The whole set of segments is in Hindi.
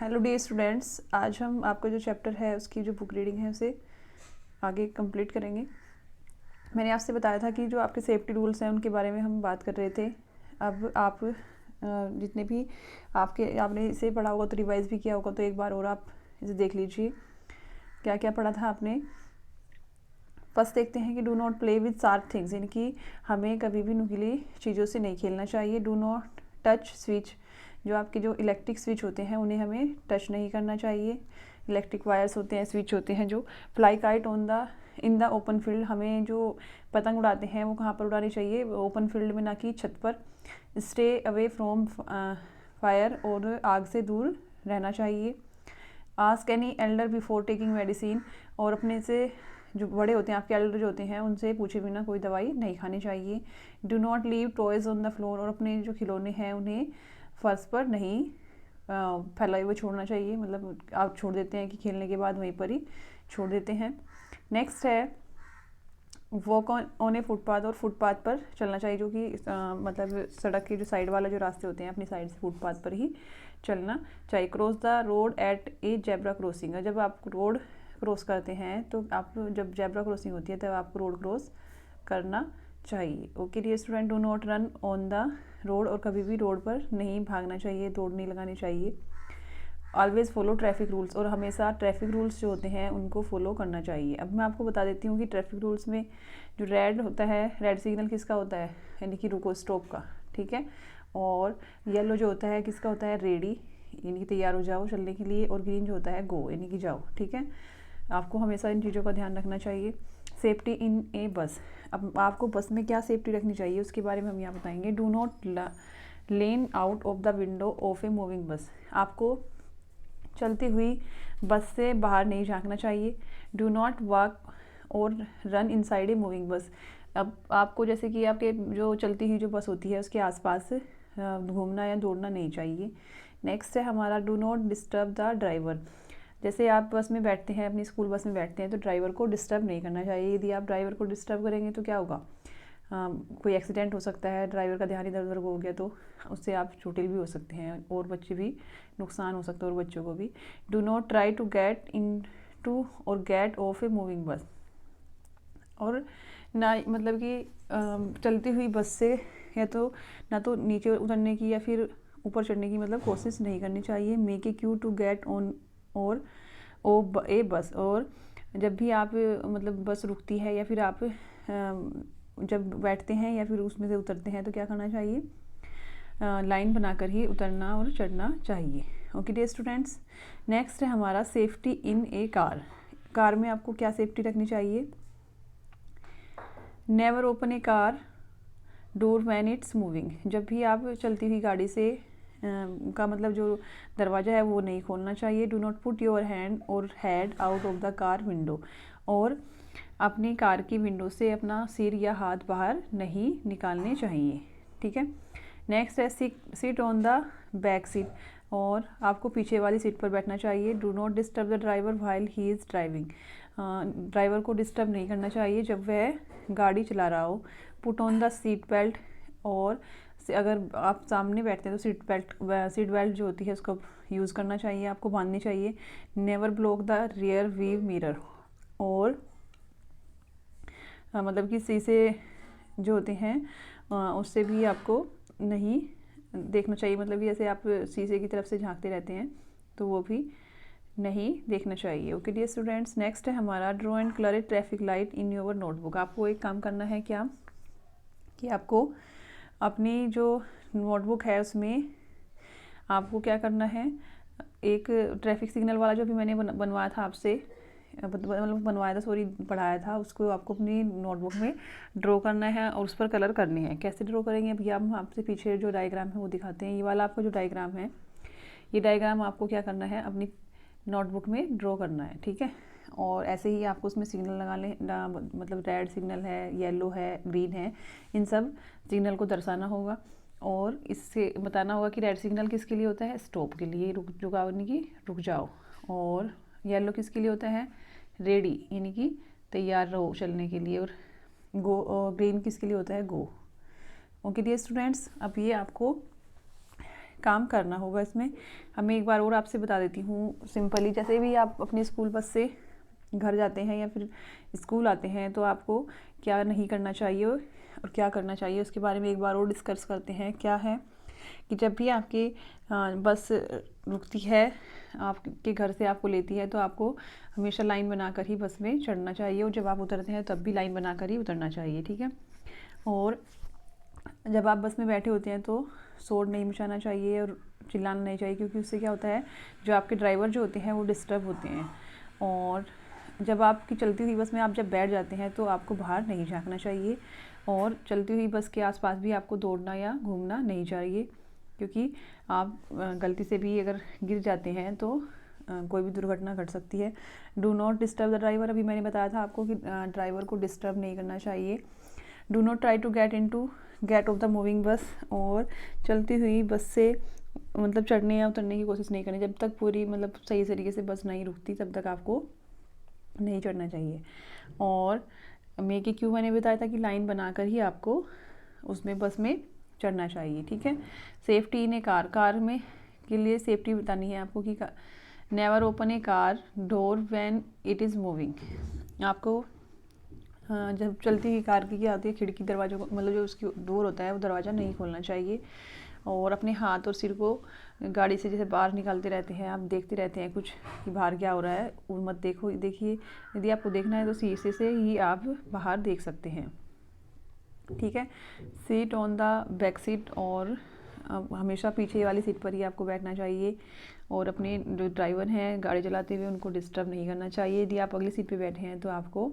हेलो डियर स्टूडेंट्स, आज हम आपका जो चैप्टर है उसकी जो बुक रीडिंग है उसे आगे कंप्लीट करेंगे। मैंने आपसे बताया था कि जो आपके सेफ्टी रूल्स हैं उनके बारे में हम बात कर रहे थे। अब आप जितने भी आपने इसे पढ़ा होगा तो रिवाइज़ भी किया होगा, तो एक बार और आप इसे देख लीजिए क्या क्या पढ़ा था आपने। फर्स्ट देखते हैं कि do not play with sharp things, यानी कि हमें कभी भी नुकीली चीज़ों से नहीं खेलना चाहिए। डू नॉट टच स्विच, जो आपके जो इलेक्ट्रिक स्विच होते हैं उन्हें हमें टच नहीं करना चाहिए। इलेक्ट्रिक वायर्स होते हैं, स्विच होते हैं जो। Fly kite in the open field, हमें जो पतंग उड़ाते हैं वो कहाँ पर उड़ानी चाहिए? ओपन फील्ड में, ना कि छत पर। स्टे अवे फ्रॉम फायर, और आग से दूर रहना चाहिए। Ask any Elder before taking medicine, और अपने से जो बड़े होते हैं, आपके एल्डर जो होते हैं, उनसे पूछे बिना कोई दवाई नहीं खानी चाहिए। Do not leave toys on the floor, और अपने जो खिलौने हैं उन्हें फर्श पर नहीं फैलाए हुए छोड़ना चाहिए, मतलब आप छोड़ देते हैं कि खेलने के बाद वहीं पर ही छोड़ देते हैं। नेक्स्ट है वॉक ऑन ए फुटपाथ, और फुटपाथ पर चलना चाहिए, जो कि मतलब सड़क की जो साइड वाला जो रास्ते होते हैं अपनी साइड से फुटपाथ पर ही चलना चाहिए। Cross the road at a zebra crossing, जब आप रोड क्रॉस करते हैं तो आप जब जेब्रा क्रॉसिंग होती है तब आपको रोड क्रॉस करना चाहिए। Okay dear student, do not run on the road, और कभी भी रोड पर नहीं भागना चाहिए, दौड़ नहीं लगानी चाहिए। ऑलवेज़ फॉलो ट्रैफिक रूल्स, और हमेशा ट्रैफिक रूल्स जो होते हैं उनको फॉलो करना चाहिए। अब मैं आपको बता देती हूँ कि ट्रैफिक रूल्स में जो रेड होता है, रेड सिग्नल किसका होता है? यानी कि रुको, स्टॉप का, ठीक है। और येलो जो होता है किसका होता है? रेडी, यानी कि तैयार हो जाओ चलने के लिए। और ग्रीन जो होता है गो, यानी कि जाओ, ठीक है। आपको हमेशा इन चीज़ों का ध्यान रखना चाहिए। सेफ्टी इन ए बस, अब आपको बस में क्या सेफ्टी रखनी चाहिए उसके बारे में हम यहाँ बताएंगे। Do not lane out of the window of a moving बस, आपको चलती हुई बस से बाहर नहीं झांकना चाहिए। डू नॉट वॉक और रन इनसाइड ए मूविंग बस, अब आपको जैसे कि आपके जो चलती हुई जो बस होती है उसके आसपास घूमना या दौड़ना नहीं चाहिए। नेक्स्ट है हमारा do not disturb the driver, जैसे आप बस में बैठते हैं, अपनी स्कूल बस में बैठते हैं, तो ड्राइवर को डिस्टर्ब नहीं करना चाहिए। यदि आप ड्राइवर को डिस्टर्ब करेंगे तो क्या होगा? कोई एक्सीडेंट हो सकता है, ड्राइवर का ध्यान इधर उधर हो गया तो उससे आप चोटिल भी हो सकते हैं, और बच्चे भी नुकसान हो सकता है, और बच्चों को भी। Do not try to get in to और get off a moving bus, और ना मतलब कि चलती हुई बस से या तो ना तो नीचे उतरने की या फिर ऊपर चढ़ने की मतलब कोशिश नहीं करनी चाहिए। Make a queue to get on और ए बस, और जब भी आप मतलब बस रुकती है या फिर आप जब बैठते हैं या फिर उसमें से उतरते हैं तो क्या करना चाहिए? लाइन बनाकर ही उतरना और चढ़ना चाहिए। ओके डियर स्टूडेंट्स, नेक्स्ट है हमारा safety in A car. Car में आपको क्या सेफ्टी रखनी चाहिए? Never open A car door when it's moving, जब भी आप चलती हुई गाड़ी से का मतलब जो दरवाज़ा है वो नहीं खोलना चाहिए। Do not put your hand और head out of the car window, और अपनी कार की विंडो से अपना सिर या हाथ बाहर नहीं निकालने चाहिए, ठीक है। नेक्स्ट है sit on the back seat, और आपको पीछे वाली सीट पर बैठना चाहिए। Do not disturb the driver while he is driving, driver को डिस्टर्ब नहीं करना चाहिए जब वह गाड़ी चला रहा हो। Put on the seat belt, और अगर आप सामने बैठते हैं तो सीट बेल्ट जो होती है उसका यूज़ करना चाहिए, आपको बांधनी चाहिए। Never block the rear view mirror, और मतलब कि शीशे जो होते हैं उससे भी आपको नहीं देखना चाहिए, मतलब कि जैसे आप शीशे की तरफ से झांकते रहते हैं तो वो भी नहीं देखना चाहिए। ओके डियर स्टूडेंट्स, नेक्स्ट है हमारा draw and colour A traffic light in your notebook. आपको एक काम करना है क्या कि आपको अपनी जो नोटबुक है उसमें आपको क्या करना है, एक ट्रैफिक सिग्नल वाला जो भी मैंने बनवाया था आपसे, मतलब बनवाया था, सॉरी पढ़ाया था, उसको आपको अपनी नोटबुक में ड्रॉ करना है और उस पर कलर करने हैं। कैसे ड्रॉ करेंगे भैया? हम आपसे पीछे जो डायग्राम है वो दिखाते हैं। ये वाला आपका जो डायग्राम है, ये डायग्राम आपको क्या करना है, अपनी नोटबुक में ड्रॉ करना है, ठीक है। और ऐसे ही आपको उसमें सिग्नल लगा लें, मतलब रेड सिग्नल है, येलो है, ग्रीन है, इन सब सिग्नल को दर्शाना होगा। और इससे बताना होगा कि रेड सिग्नल किसके लिए होता है? स्टॉप के लिए, यानी कि रुक जाओ। और येलो किसके लिए होता है? रेडी, यानी कि तैयार रहो चलने के लिए। और ग्रीन किसके लिए होता है? गो। ओके डियर स्टूडेंट्स, अब ये आपको काम करना होगा इसमें। हमें एक बार और आपसे बता देती हूँ सिंपली, जैसे भी आप अपनी स्कूल बस से घर जाते हैं या फिर स्कूल आते हैं तो आपको क्या नहीं करना चाहिए और क्या करना चाहिए उसके बारे में एक बार और डिस्कस करते हैं। क्या है कि जब भी आपकी बस रुकती है, आपके घर से आपको लेती है, तो आपको हमेशा लाइन बनाकर ही बस में चढ़ना चाहिए और जब आप उतरते हैं तब भी लाइन बनाकर ही उतरना चाहिए, ठीक है। और जब आप बस में बैठे होते हैं तो शोर नहीं मचाना चाहिए और चिल्लाना नहीं चाहिए, क्योंकि उससे क्या होता है, जो आपके ड्राइवर जो होते हैं वो डिस्टर्ब होते हैं। और जब आपकी चलती हुई बस में आप जब बैठ जाते हैं तो आपको बाहर नहीं झाँकना चाहिए और चलती हुई बस के आसपास भी आपको दौड़ना या घूमना नहीं चाहिए, क्योंकि आप गलती से भी अगर गिर जाते हैं तो कोई भी दुर्घटना घट सकती है। Do not disturb the driver, अभी मैंने बताया था आपको कि ड्राइवर को डिस्टर्ब नहीं करना चाहिए। Do not try to get off the moving bus, और चलती हुई बस से मतलब चढ़ने या उतरने की कोशिश नहीं करनी। जब तक पूरी मतलब सही तरीके से बस नहीं रुकती तब तक आपको नहीं चढ़ना चाहिए। और मैंने बताया था कि लाइन बनाकर ही आपको उसमें बस में चढ़ना चाहिए, ठीक है। सेफ्टी इन ए कार में के लिए सेफ्टी बतानी है आपको कि never open A car door when it is moving. आपको जब चलती हुई कार की क्या होती है, खिड़की दरवाज़ों को मतलब जो उसकी डोर होता है वो दरवाज़ा नहीं खोलना चाहिए। और अपने हाथ और सिर को गाड़ी से जैसे बाहर निकालते रहते हैं, आप देखते रहते हैं कुछ कि बाहर क्या हो रहा है, वो मत देखिए। यदि आपको देखना है तो शीशे से ही आप बाहर देख सकते हैं, ठीक है। Seat on the back seat, और हमेशा पीछे वाली सीट पर ही आपको बैठना चाहिए और अपने जो ड्राइवर हैं गाड़ी चलाते हुए उनको डिस्टर्ब नहीं करना चाहिए। यदि आप अगली सीट पे बैठे हैं तो आपको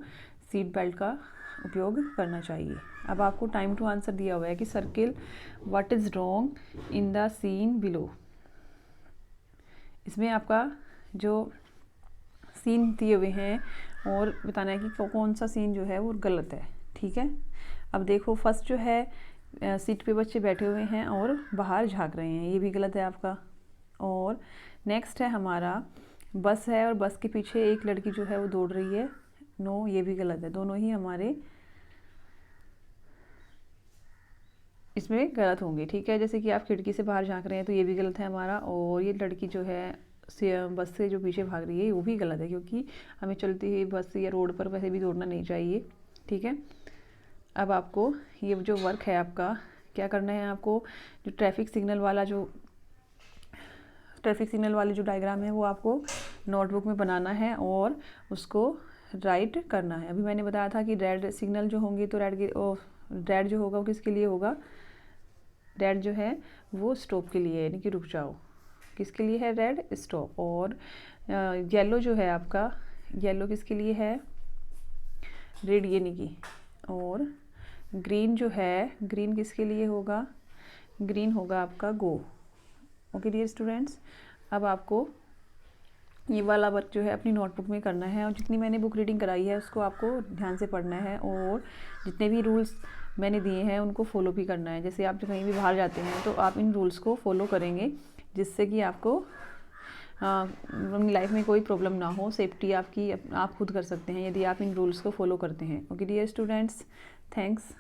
सीट बेल्ट का उपयोग करना चाहिए। अब आपको टाइम टू आंसर दिया हुआ है कि circle what is wrong in the scene below. इसमें आपका जो सीन दिए हुए हैं और बताना है कि कौन सा सीन जो है वो गलत है, ठीक है। अब देखो, फर्स्ट जो है सीट पे बच्चे बैठे हुए हैं और बाहर झांक रहे हैं, ये भी गलत है आपका। और नेक्स्ट है हमारा बस है और बस के पीछे एक लड़की जो है वो दौड़ रही है, नो, ये भी गलत है। दोनों ही हमारे इसमें गलत होंगे, ठीक है। जैसे कि आप खिड़की से बाहर झांक रहे हैं तो ये भी गलत है हमारा, और ये लड़की जो है बस से जो पीछे भाग रही है वो भी गलत है, क्योंकि हमें चलती हुई बस या रोड पर वैसे भी दौड़ना नहीं चाहिए, ठीक है। अब आपको ये जो वर्क है आपका क्या करना है, आपको जो ट्रैफिक सिग्नल वाली जो डायग्राम है वो आपको नोटबुक में बनाना है और उसको राइट करना है। अभी मैंने बताया था कि रेड सिग्नल जो होंगे तो रेड जो होगा वो किसके लिए होगा, रेड जो है वो स्टॉप के लिए है, यानी कि रुक जाओ। किसके लिए है रेड, स्टॉप। और येलो जो है आपका, येलो किसके लिए है, रेड यानी कि। और ग्रीन जो है, ग्रीन किसके लिए होगा, ग्रीन होगा आपका गो। ओके डियर स्टूडेंट्स, अब आपको ये वाला वर्क जो है अपनी नोटबुक में करना है और जितनी मैंने बुक रीडिंग कराई है उसको आपको ध्यान से पढ़ना है और जितने भी रूल्स मैंने दिए हैं उनको फॉलो भी करना है। जैसे आप जब कहीं भी बाहर जाते हैं तो आप इन रूल्स को फॉलो करेंगे, जिससे कि आपको अपनी लाइफ में कोई प्रॉब्लम ना हो। सेफ्टी आपकी आप खुद कर सकते हैं यदि आप इन रूल्स को फॉलो करते हैं। Okay dear students, thanks.